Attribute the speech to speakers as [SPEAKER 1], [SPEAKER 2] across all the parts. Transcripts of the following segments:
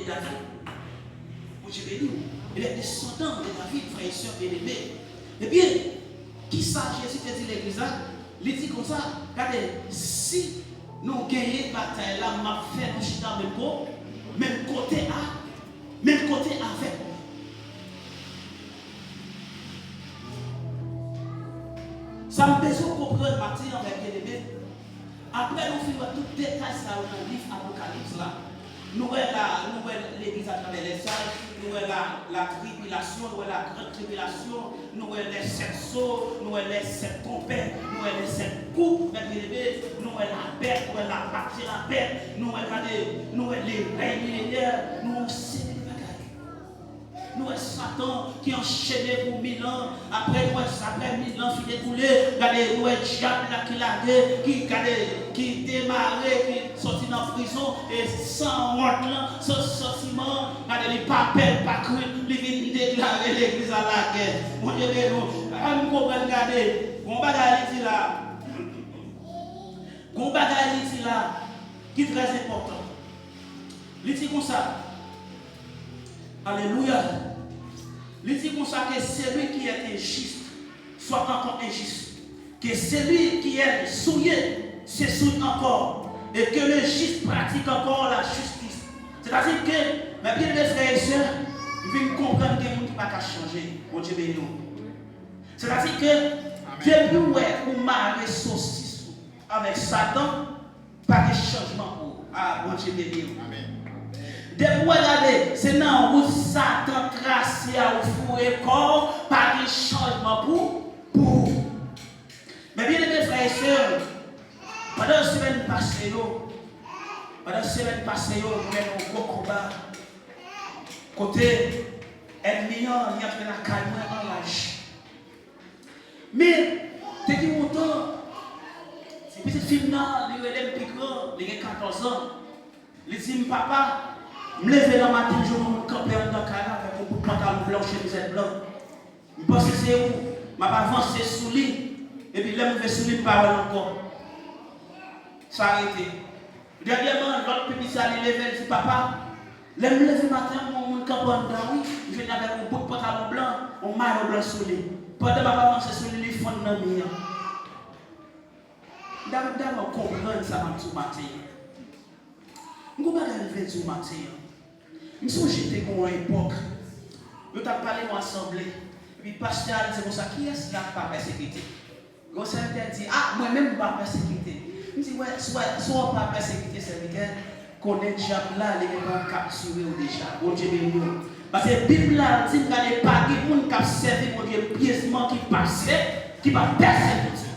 [SPEAKER 1] de David. Bon Dieu béni. Et les descendants de David, frères et sœurs bien-aimés. Eh bien, qui ça Jésus te dit l'église là? Il dit comme ça, regardez, si nous gagnons la bataille là, m'a fait nous chita même côté A, même côté avec. Ça me besoin de comprendre matin avec bien-aimés. Après, nous faisons tout détail dans le livre Apocalypse là. Nous voyons l'église à travers les sages, nous voyons la tribulation, nous voyons la grande tribulation, nous voyons les 7 sauts, nous voyons les 7 trompettes, nous voyons les 7 coups, nous voyons la bête, nous voyons la partie de la bête, nous voyons les règnes millénaires, nous voyons nous, Satan qui enchaîné pour 1000 ans. Après, nous, après 1000 ans, fini découlé. Regardez, nous, diable qui l'a qui démarré, qui sorti dans la prison. Et sans honte, sans sentiment. Regardez, il pas peine, pas cru. Il vient déclarer l'église à la guerre. Mon Dieu, nous, on va regarder. On va regarder là. On va regarder là. Qui est très important. Il dit comme ça. Alléluia. Il dit comme ça que celui qui est injuste soit encore injuste. Que celui qui est souillé se souille encore. Et que le juste pratique encore la justice. C'est-à-dire que, mes bien-aimés frères et sœurs, ils viennent comprendre que les gens ne peuvent pas changer. Mon Dieu béni. C'est-à-dire que, depuis où marrer saucisse avec Satan, pas de changement pour. Ah, mon Dieu béni. Amen. Depuis regardez, c'est dans où Satan tracé à vous et corps, pas de changement pour. Mais bien aimés frères et sœurs, pendant la semaine passée, nous avons un gros combat. Côté ennemi, il y a la calme en l'âge. Mais, depuis longtemps, ces petites filles là, les élèves plus grands, les 14 ans, ils disent papa, je me lève dans matin, je me camper dans le carré avec un bout de pantalon blanc, chemise blanc. Je pense que c'est où? Je vais avancer sous lui. Et puis là, je vais sous lui parole encore. Ça a arrêté. Dernièrement, l'autre petit ça, il lève et dit papa, je me lève le matin, je me campe dans oui, je viens avec un bout de pantalon blanc, un maillot blanc sous lui. Pendant que je vais avancer sous lui, il faut dans le mien. D'abord, comprendre ça ce matin. Je ne vais pas arriver ce matin. Je me suis j'étais à une époque. Je t'ai parlé de l'assemblée. Et puis, le pasteur a dit comme ça, qui est-ce qui n'a pas persécuté? Le pasteur dit, ah, moi-même, je ne pas persécuté. Je me dis, ouais, soit pas persécuté, c'est lequel connaît le diable là, les gens capturés déjà. Bon Dieu béni. Parce que la Bible là, dit qu'il n'y a pas de gens qui servi mon Dieu piècement qui passe, qui va persécuter.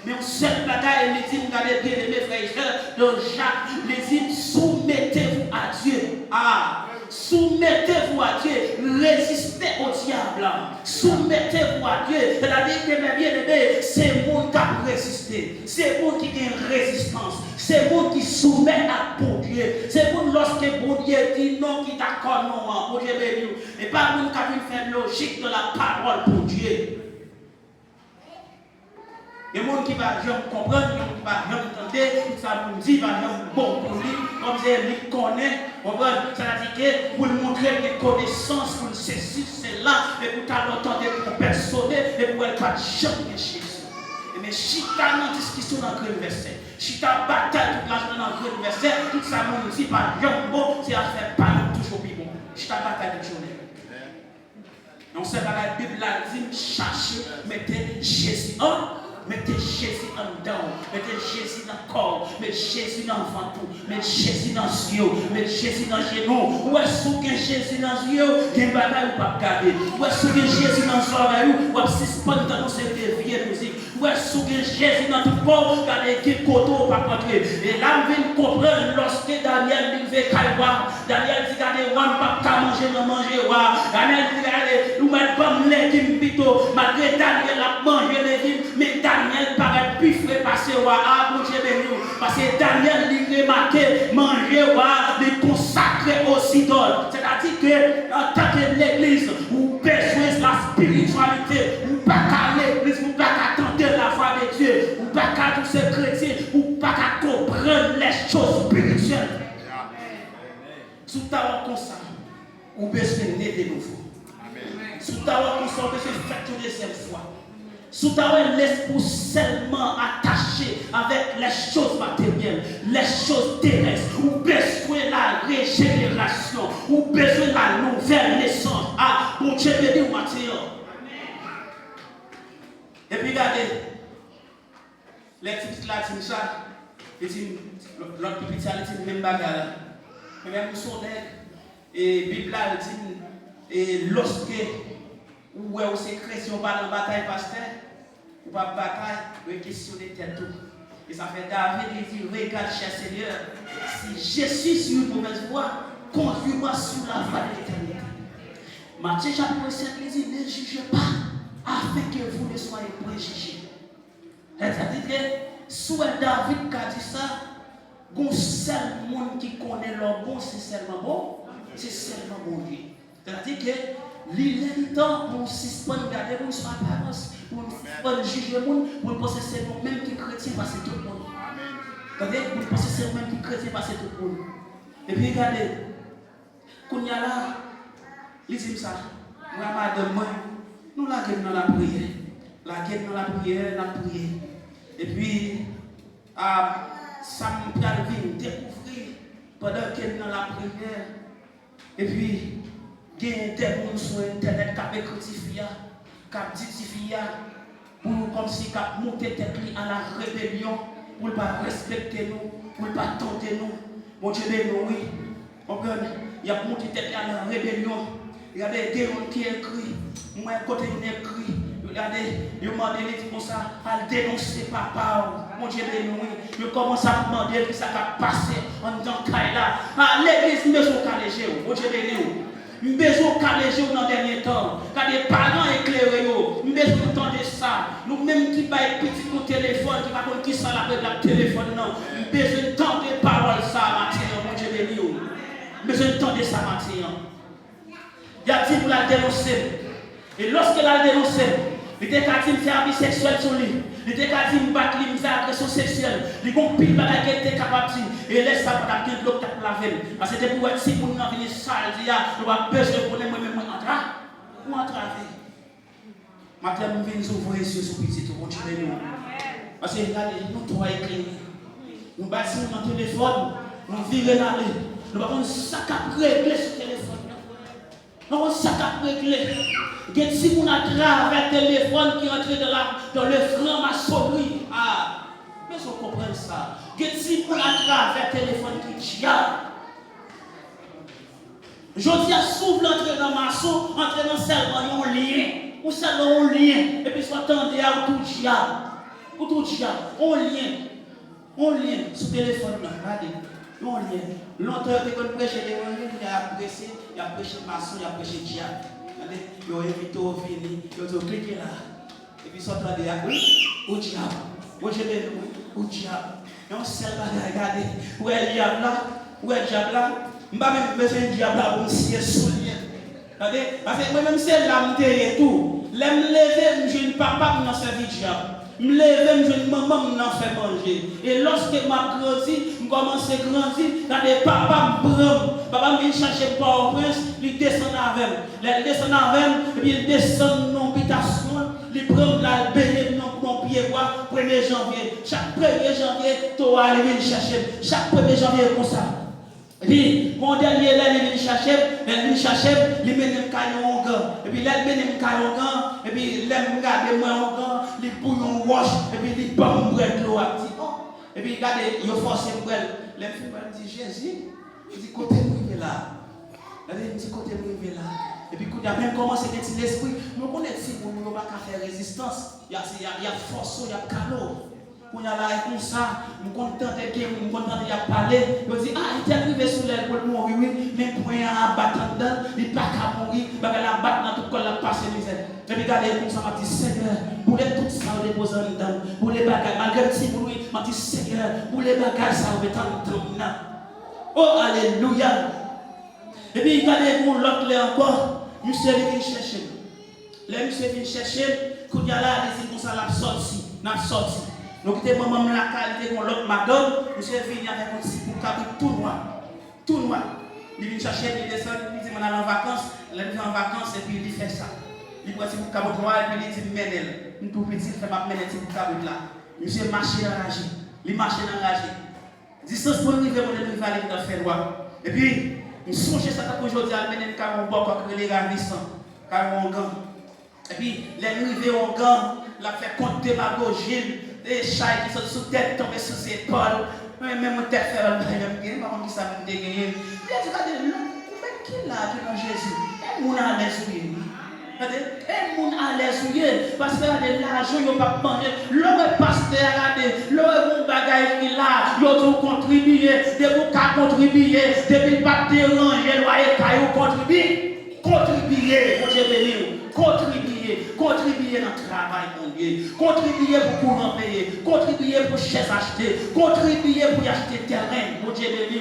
[SPEAKER 1] Mais on seul bagaille, les dit, regardez bien mes frères et sœurs, donc Jacques, les dit, soumettez-vous à Dieu. Ah, soumettez-vous à Dieu, résistez au diable. Soumettez-vous à Dieu. C'est-à-dire que mes bien-aimés, c'est le monde qui a résisté. C'est le monde qui a une résistance. C'est le monde qui soumet à bon Dieu. C'est le monde lorsque bon Dieu dit non, qui t'accorde non, bon Dieu béni. Et pas le monde qui a vu faire logique de la parole pour Dieu. Il y a des gens qui ne vont jamais comprendre, il y a des gens qui ne vont jamais entendre, ça nous dit, il va jamais bon pour lui, comme c'est lui qui connaît, c'est-à-dire que pour lui montrer des connaissances, pour ceci, cela, et pour t'entendre pour personner, et pour elle pas jamais Jésus. Mais chita dans discussion dans le verset, chita bataille toute la journée dans le verset, tout ça nous dit pas bon, c'est à faire pas toujours plus bon. Chita bataille toute journée. Donc c'est dans la Bible là, dit cherchez, mettez Jésus en. Mettez Jésus en dedans, mettez Jésus dans le corps, mettez Jésus dans le ventre, mettez Jésus dans les yeux, mettez Jésus dans les genoux. Où est-ce que Jésus dans les yeux, il y a un bagage ou pas garder. Où est-ce que Jésus dans les oreilles, ou est-ce que suspendre dans cette vieille musique. Où est-ce que Jésus dans tout le corps, regardez quel coteau pas rentrer. Et là, on vient comprendre lorsque Daniel dit Daniel dit regardez, on ne peut pas manger, non manger, Daniel dit regardez, nous mettons pas de légumes plutôt, malgré Daniel a mangé les légumes, mais Daniel paraît plus frais passer bon Dieu béni. Parce que Daniel lui remarqué manger de consacrer aux idoles. C'est-à-dire que en tant que l'église, vous besoin de la spiritualité, vous pas qu'à l'église, vous pas qu'à tenter la foi de Dieu, vous pas qu'à tous ces chrétiens, vous pas qu'à comprendre les choses spirituelles. Sous ta comme ça, ou besoin de de nouveau. Sous ta comme ça, on besoin de faire une deuxième fois. Sous ta l'esprit seulement attaché avec les choses matérielles, les choses terrestres, ou besoin de la régénération, ou besoin de la nouvelle naissance. Ah, bon Dieu béni ou Mathieu. Et puis regardez, les petites là, disent ça, l'autre petit ça, dit même bagarre. Mais même son et Bible là, dit, et lorsque ou c'est chrétien, on va dans la bataille, pasteur, ou pas bataille, ou une question de tête tout. Et ça fait David, il dit, regarde, cher Seigneur, si je suis sur une mauvaise voie, conduis-moi sur la voie de l'éternité. Matthieu chapitre 7, il dit, ne jugez pas, afin que vous ne soyez préjugés. C'est-à-dire que, soit David qui a dit ça, le seul monde qui connaît leur bon, c'est seulement bon, c'est seulement bon Dieu. C'est-à-dire que, il est temps pour suspendre, garder pour son apparence, pour juger le monde, pour penser que c'est nous-mêmes qui chrétiens parce que tout le monde. C'est-à-dire pour penser que c'est nous-mêmes qui chrétiens parce que tout le monde. Et puis regardez, quand il y a là, il dit ça, nous avons moi, nous la gueule dans la prière. La gueule dans la prière, la prière. Et puis, ça me permet de découvrir pendant qu'elle est dans la prière. Et puis, il y a des gens sur Internet qui ont critiqué, qui ont dit pour comme si qui monté tête à la rébellion, pour ne pas respecter nous, pour ne pas tenter nous. Mon Dieu, oui. Il y a monté tête à la rébellion. Il y a des gens qui écrivent, moi, côté écrit. Regardez, je demande comme ça, à dénoncer papa. Mon Dieu, oui. Je commence à demander ce qui s'est passé en tant que là. À l'église, je suis calégé. Mon Dieu, oui. Je suis calégé dans les derniers temps. Quand des parents éclairés, je suis content de ça. Nous-mêmes qui baillons petit au téléphone, qui ne savons pas qui ça la téléphone, non. Je suis besoin de temps de paroles, ça, matin. Mon Dieu, oui. Je suis besoin de temps de ça, matin. Il y a dit pour la dénoncer. Et lorsqu'elle a dénoncé, il était qu'à dire faire vie sexuelle sur lui. Il était qu'à dire battre lui, faire agression sexuelle. Il y a pile de choses qu'elle était capable de dire. Et laisse ça pour la gueule de l'autre pour la veille. Parce que c'était pour être si pour nous venir sale, il y a besoin de connaître moi-même entrer. Ou entraver. Maintenant, nous venons ouvrir les yeux sur petit tout, continuer nous. Parce que regardez, nous trois éclairés. Nous bâtissons dans le téléphone, nous vivons dans l'île. Nous avons un sac à régler sur le téléphone. Nous avons un sac à régler. Si vous avez travers le téléphone qui entre dans le franc-maçonnerie, mais on comprend ça. Si vous avez travers le téléphone qui diable. Je dis à s'ouvre l'entrée dans le maçon, entrer dans seulement un lien. Ou seulement un lien. Et puis soit tendez à tout diable. Ou tout diable. Un lien. Un lien sur le téléphone. Regardez. Un lien. Longtemps, quand on prêche l'évangile, il a prêché maçon, il a prêché diable. Ils ont invité au venir, ils ont cliqué là. Et puis ils sont en train de dire, au diable. Moi je vais au diable. Et on se regarde, où est le diable là? Où est le diable là? Je ne vais pas même besoin de diable là pour me scier sous le lien. Parce que moi-même, c'est l'âme et tout. Je me lever, je ne papa me servir diable. Je me lever, je ne maman me fait manger. Et lorsque je grandis, je commence à grandir, quand les papas me prennent, papa me chercher par prince, il descend avec moi. Il descend avec moi, et puis il descend dans l'habitation, il prend la bénédiction dans mon pied, 1er janvier. Chaque 1er janvier, tu vas aller chercher. Chaque 1er janvier, comme ça. Et puis, mon dernier, là, il vient chercher, il mène un caillon au gant. Et puis, là, il mène un caillon au gant. Et puis, là, il regarde moi au gant, il bouillon wash. Et puis, il bombe de l'eau à petit. Et puis, regardez, il force le brel. Les filles me disent, Jésus, il dit, côté privé là. Il dit, côté privé là. Et puis, quand il a même commencé à mettre l'esprit, nous connaissons si nous ne pouvons pas faire résistance. Il y a force, il y a calot. Quand il y a là comme ça, nous content de dire, nous content de parler. Il dit, il est arrivé sur l'aile pour mourir, mais pour y avoir un battant dedans, il n'est pas qu'à mourir, il va la battre dans tout le la passe misère. Et puis regardez comme ça, m'a dit, Seigneur, pour les tout ça, on dépose en dedans, pour les bagages, malgré le petit bruit, m'a dit, Seigneur, pour les bagages, ça va être en dedans. Oh, alléluia. Et puis regardez pour l'autre là encore, monsieur vient chercher. Le monsieur vient chercher, quand il y a là, il dit, comme ça, l'a sorti. Donc, il était maman la qualité de l'autre madame, monsieur venu avec un petit pour cabine tout noir. Il vient chercher, il descend, il dit, on est en vacances, il est en vacances et puis il fait ça. Il prend un petit cabot noir et puis il dit, mène-le. Une tout petit, il fait ma mène un petit cabot là. Monsieur marche dans la rue. Il marche dans la rue. Distance pour arriver, on est arrivé dans le fait droit. Et puis, je songe ça aujourd'hui à mener un cabot boc, les ravissants, cabot gang. Et puis, les arrivés au gang, la fait compte démagogie, des chats qui sont sous tête, tombés sous ses épaules. Même mon tête fait le même, par contre, qui savent me dégainer. Il a dit, regardez, qui est là, qui est dans Jésus? Et mon à l'aise, oui. Et mon à l'aise, parce que l'argent, il n'y a pas demandé. L'homme pasteur, regardez, l'homme bagaille qui là, il a contribué, des boucas contribué, depuis le pas déranger, loyer, caillou contribué. Contribuer, mon Dieu béni, contribuer dans le travail, mon Dieu, contribuer pour courant payer, contribuer pour chaise acheter, contribuer pour acheter terrain, mon Dieu béni.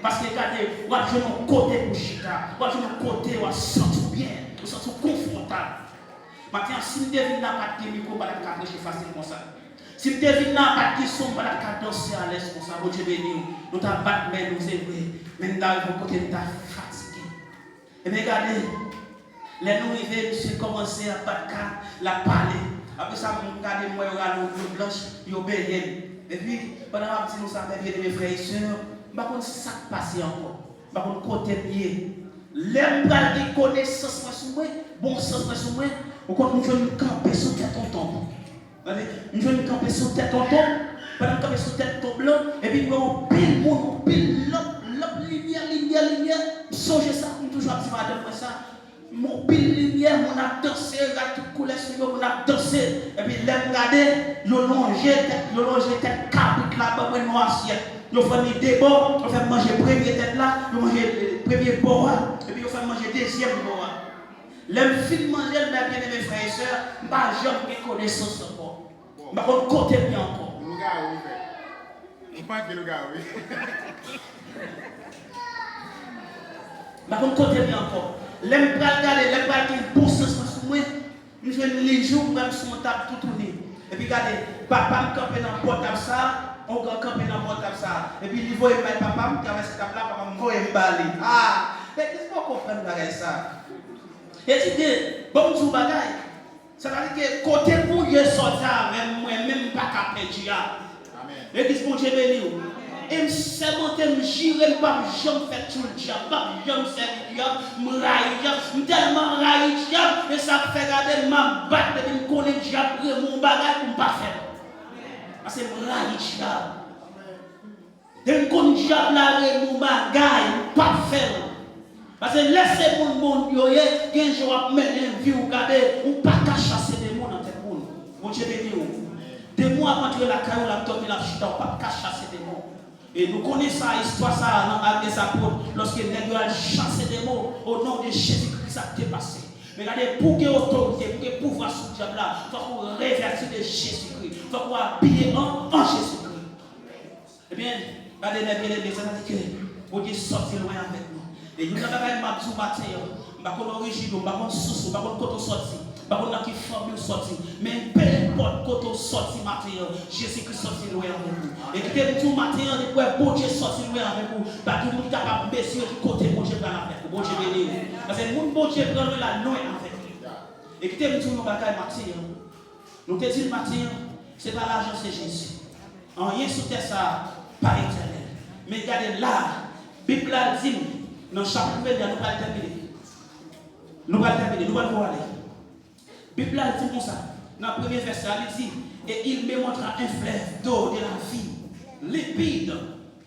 [SPEAKER 1] Parce que regardez, on va jouer mon côté pour chita, on va jouer mon côté, on va se sentir bien, on se sentir confortable. Maintenant, si nous devons pas de micro, on va pas prêcher facile comme ça. Si nous devons pas de son, on va pas danser à l'aise comme ça, mon Dieu béni. Nous t'avons battu, mais nous c'est vrai, mais nous avons côté de ta fatigué. Et regardez, les nous-arrivés, monsieur commencé à battre, la parler. Après ça, nous regardons, moi, l'eau blanche, il obéit. Et puis, pendant que nous sommes mes frères et sœurs, je ne sais pas ça passe encore. Je ne sais pas côté pied. Les bras qui connaissent moi, bon sens sur moi, on compte nous camper sur tête en tombe. Nous jouons camper sur tête en tombe, pendant camper sur tête en blanc, et puis on pile, on pile, l'autre lumière. Songez ça, nous toujours petit madame ça. Mon pile lumière, on a dansé, la toute couleur sur nous, on a dansé. Et puis les regarder, ils ont longé tête cabrit là-bas, pour nous assiette. Ils ont fait des bords, ils ont fait manger premier tête là, ils ont mangé premier bord, et puis ils ont fait manger deuxième bord. Les filles manger, mes bien-aimés frères et sœurs, je n'ai jamais connaissance encore. Je ne vais côté bien encore.
[SPEAKER 2] Le gars, oui. Je pense que le gars, oui.
[SPEAKER 1] Je ne vais côté bien encore. Les bras regarder, les bras qui bon sens sur moi, nous faisons les jours même sur mon table tout tourner. Et puis regardez, papa me campe dans le portable ça, on va camper dans le portable ça. Et puis il voit papa me traverse cette table là, papa me voit me baler. Ah, mais qu'est-ce qu'on comprend ça? Et tu dis, bon, tu bagaille. Ça veut dire que côté pour y sortir, même pas qu'à perdre. Et qu'est-ce qu'on béni? Et c'est mon thème, j'irai pas, j'aime faire tout le diable, j'aime faire le diable, je tellement raille diable, et ça fait garder ma batte, et me connaît le diable, mon bagage pour ne pas faire. Parce que je raille diable. Et me connaît le diable, mon bagage pour ne pas faire. Parce que laissez mon monde, il y a un jour à mener une vie, ou pas qu'à chasser des mondes dans tes mondes. Mon Dieu béni. Des mois avant que la caillou la tombe, la chute, on pas qu'à chasser des mondes. Et nous connaissons l'histoire ça dans les apôtres, lorsque les gens ont chassé des mots au nom de Jésus-Christ, ça a dépassé. Mais regardez, pour que l'autorité, pour que le pouvoir sur le diable là, il faut qu'on réverse de Jésus-Christ, il faut qu'on habille en Jésus-Christ. Eh bien, regardez les bien-aimés, ça veut dire que Dieu sorti loin avec nous. Et nous avons un matin, nous avons l'origine, nous avons sous, nous avons côté sorti. Par contre, qui famille sorti, mais peu importe quand on sorti matin, Jésus-Christ sorti loin avec vous. Et qui est tout matin, de quoi bon Dieu sorti loin avec vous, parce que vous êtes capable de baisser du côté bon Dieu prend avec vous, bon Dieu béni. Parce que mon bon Dieu prend la loin avec vous. Et qui est tout nous bagaille matin, nous te dit le matin, c'est pas l'argent, c'est Jésus. En rien sur terre ça, pas éternel. Mais regardez là, Bible dit, dans chapitre 1, nous pas terminer. Nous allons voir aller. La Bible dit comme ça, dans le premier verset, elle dit, et il me montra un fleuve d'eau de la vie, limpide,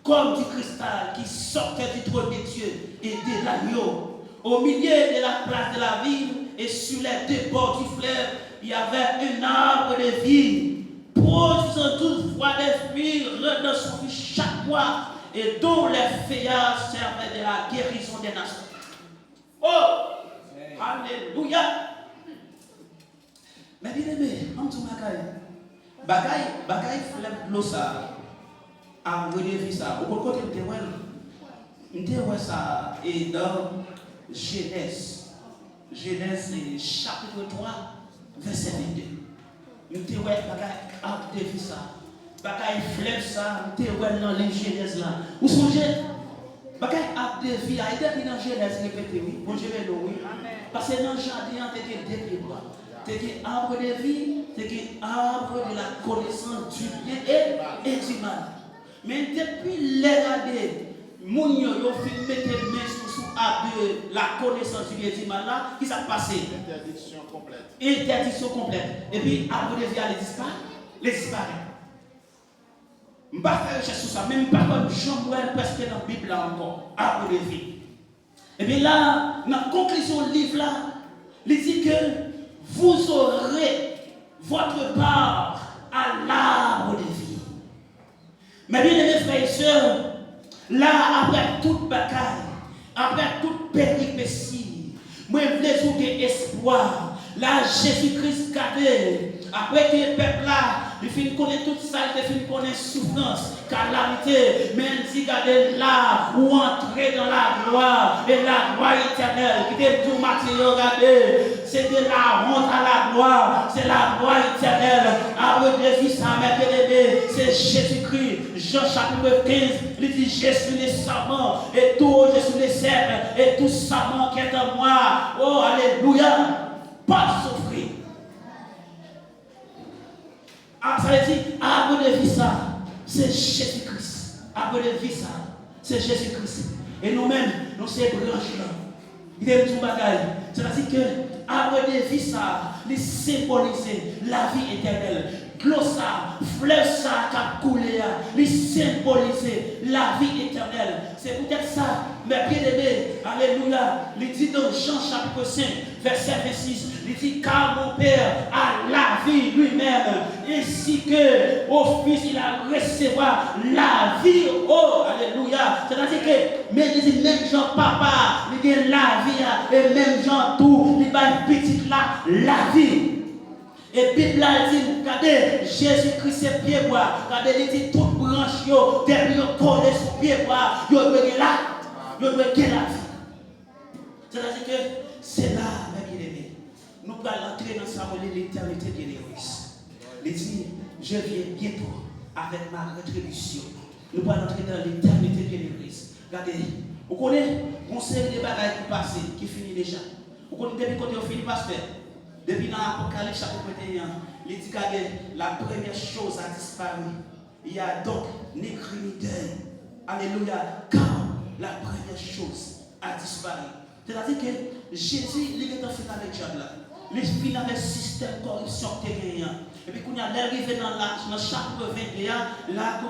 [SPEAKER 1] comme du cristal qui sortait du trône de Dieu et de l'agneau. Au milieu de la place de la ville et sur les deux bords du fleuve, il y avait un arbre de vie, produisant 12 fois des fruits, redonnant son fruit chaque mois, et dont les feuillages servaient de la guérison des nations. Oh! Alléluia! Mais bien aimé, on dit bagaille flemme l'eau ça a relevé ça. Au côté de ça et dans Genèse chapitre 3 verset 22. Nous te ouais bagaille a relevé ça. Bagaille flemme ça, nous te ouais dans les Genèse là. Vous songez Bagay a de vie, a été dans Genèse répété, oui. Bon Dieu, oui. Parce que dans le jardin, tu as deux pieds. Tu as arbre de vie, tu as arbre de la connaissance du bien et du mal. Mais depuis l'ère de moun yo fin mettre main sous arbre de la connaissance du bien et du mal là, qui s'est passé?
[SPEAKER 2] Interdiction complète.
[SPEAKER 1] Interdiction complète. Et puis arbre de vie a les disparaît. Je ne vais pas faire recherche sur ça, même pas comme Jean-Noël presque dans la Bible là encore, arbre de vie. Et bien là, dans la conclusion du livre là, il dit que vous aurez votre part à l'arbre de vie. Mais bien aimés frères et sœurs, là, après toute bataille, après toute péripétie, moi je voulais vous donner espoir. Là, Jésus-Christ gardé. Après que le peuple là, il finit connaître tout ça, il finit connaître souffrance, calamité, mais il dit regardez là où entrer dans la gloire et la gloire éternelle. Qui est tout matériel, regardez, c'est de la honte à la gloire, c'est la gloire éternelle. Après de vie, ça m'a bien c'est Jésus-Christ. Jean chapitre 15, il dit je suis le savant et tout, je suis le serpent et tout savant qui est en moi. Oh, alléluia. Pas souffrir. Ah, ça veut dire, arbre de vie, ça, c'est Jésus-Christ. Arbre de vie, ça, c'est Jésus-Christ. Et nous-mêmes, nous sommes branches là. Il y a tout bagaille. C'est-à-dire que arbre de vie, ça, il symbolise la vie éternelle. L'eau ça, fleuve ça qui a coulé, il symbolise la vie éternelle. C'est peut-être ça, mes bien-aimés, alléluia. Il dit dans Jean chapitre 5, verset 26, il dit car mon Père a la vie lui-même, ainsi que au Fils il a recevoir la vie. Oh, alléluia. C'est-à-dire que même Jean Papa, il a la vie, et même Jean tout, il a une petite là, la vie. Et Bible là dit, regardez, Jésus-Christ c'est pied bois. Regardez, il dit toute branche, depuis le collé sur pied bois, il doit être là, il doit être la vie. C'est-à-dire que c'est là, mes bien-aimés. Nous allons entrer dans sa monnaie l'éternité bienheureuse. Il dit, je viens bientôt avec ma rétribution. Nous allons entrer dans l'éternité bienheureuse. Regardez, vous connaissez, on sait des bagages qui passent, qui finissent déjà. Vous connaissez depuis quand on finit pasteur. Depuis dans l'Apocalypse chapitre 21, il dit que la première chose a disparu. Il y a donc ni cri ni deuil. Alléluia. Car la première chose a disparu. C'est-à-dire que Jésus, il est en fait avec Diable. Il finit avec le système de corruption qui est gagné. Et puis, quand il est arrivé dans le chapitre 21, là,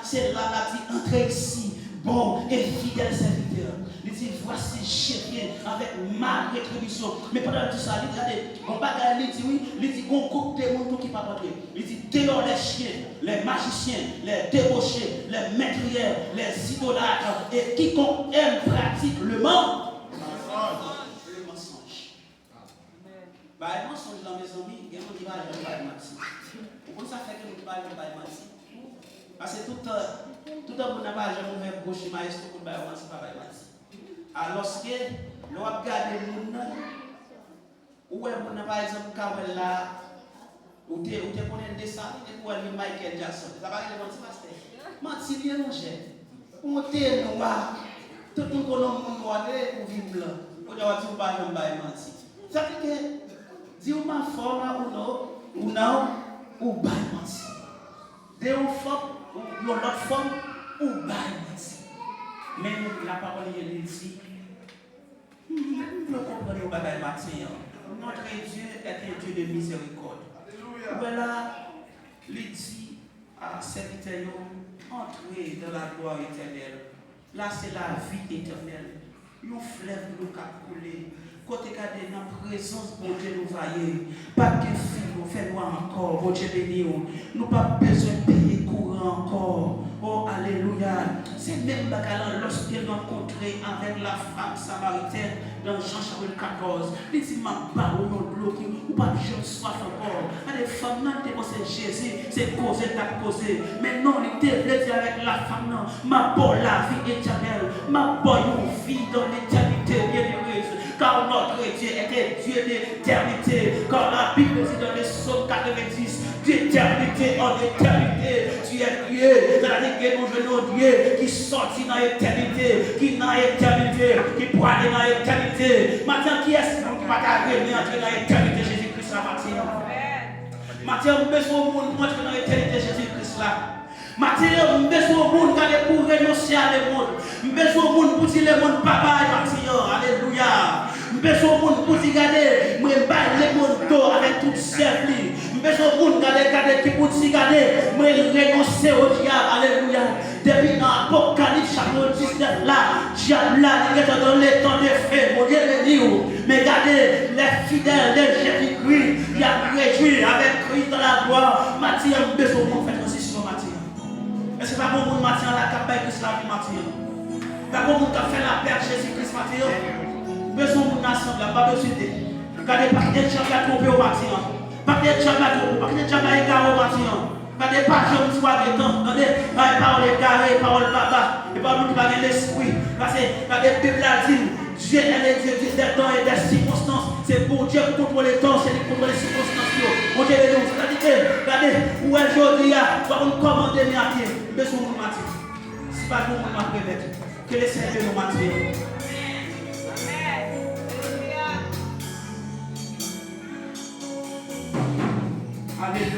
[SPEAKER 1] c'est là, il dit, entrez ici, bon et fidèle serviteur. Il dit, voici, je viens avec ma rétribution. Mais pendant tout ça, il dit, regardez, on bagaille, il dit, oui, il dit, on coupe des gens qui ne parlent pas. Il dit, dehors les chiens, les magiciens, les débauchés, les maîtrières, les idolâtres, et quiconque aime pratique le mensonge. Le mensonge. Bah, le mensonge dans mes amis, il y a des gens qui parlent de mensonge. Pourquoi ça fait que nous parlons de mensonge? Parce que tout le monde n'a pas jamais ouvert bouche, mais il faut que nous parlions de mensonge. Alors, lorsque l'on a regardé le monde, où est le monde, par exemple, quand on là, où tu connais un dessin, et pour aller Michael Jackson, ça va aller mentir, pasteur. Mentir bien, mon cher. On est noir, tout le monde connaît le monde noir, ou vivre blanc. On doit dire, on va pas mentir. Ça veut dire que, dis-moi ma forme ou non, ou pas mentir. Dis une forme, ou l'autre forme, ou pas mentir. Mais la parole est ici. Nous comprenons pas le matin. Notre Dieu est un Dieu de miséricorde. Voilà, il dit à serviteur, entrez dans la gloire éternelle. Là, c'est la vie éternelle. Nous fleuve nous couler. Côté cadé dans la présence, bon Dieu nous vailler. Pas de fil, nous fait noir encore, bon Dieu béni. Nous pas besoin de payer courant encore. Oh, alléluia. C'est même bagalan lorsqu'il rencontré avec la femme samaritaine dans Jean chapitre 14. Il dit, ma parole non bloquée, ou pas de gens soif encore. Les femmes n'ont pas pensé Jésus, c'est causé, t'as causé. Mais non, il était blessé avec la femme, non. Ma bonne la vie éternelle, ma bonne vie dans l'éternité bienheureuse. Car notre Dieu était Dieu d'éternité. Car la Bible dit dans les psaumes 90, d'éternité en éternité. tu es Dieu. C'est-à-dire que nous venons Dieu qui sortit dans l'éternité, qui dans l'éternité, qui pourra aller dans l'éternité. Maintenant, qui est-ce qui va arriver entrer dans l'éternité Jésus-Christ là, maintenant? Maintenant, nous besoin de monde entrer dans l'éternité Jésus-Christ là. Maintenant, nous besoin de monde pour renoncer à le monde. Nous besoin de monde pour dire le monde papa et maintenant. Alléluia. Nous besoin de monde pour dire regarder, moi le monde d'eau avec toute servie. Nous besoin de monde qui pour dire regarder, moi renoncer au diable. Alléluia. Depuis dans l'Apocalypse chapitre 19 là, diable là, il est dans les temps de feu. Mon Dieu béni. Mais regardez, les fidèles de Jésus-Christ, il a réjoui avec Christ dans la gloire. Maintenant, nous besoin de monde faire transition maintenant. Est-ce que pas bon monde matin la campagne Christ la vie matin? Pas bon monde qui fait la paix Jésus-Christ matin? Besoin de nation là, pas besoin de. Regardez pas de gens qui a trompé au matin. Pas de gens qui a trompé, pas de gens qui a égaré au matin. Regardez pas de gens qui soient temps. Regardez, parole égarée, parole baba. Et pas nous qui a l'esprit. Parce que regardez Bible là dit Dieu est le Dieu des temps et des circonstances. C'est pour Dieu qui contrôle les temps, c'est lui qui contrôle les circonstances. Mon Dieu est nous. C'est-à-dire que, regardez, où est aujourd'hui, soit on commande mes pieds, besoin de matin. Si pas nous, on va permettre que les Seigneurs nous matin. Amen. Alléluia.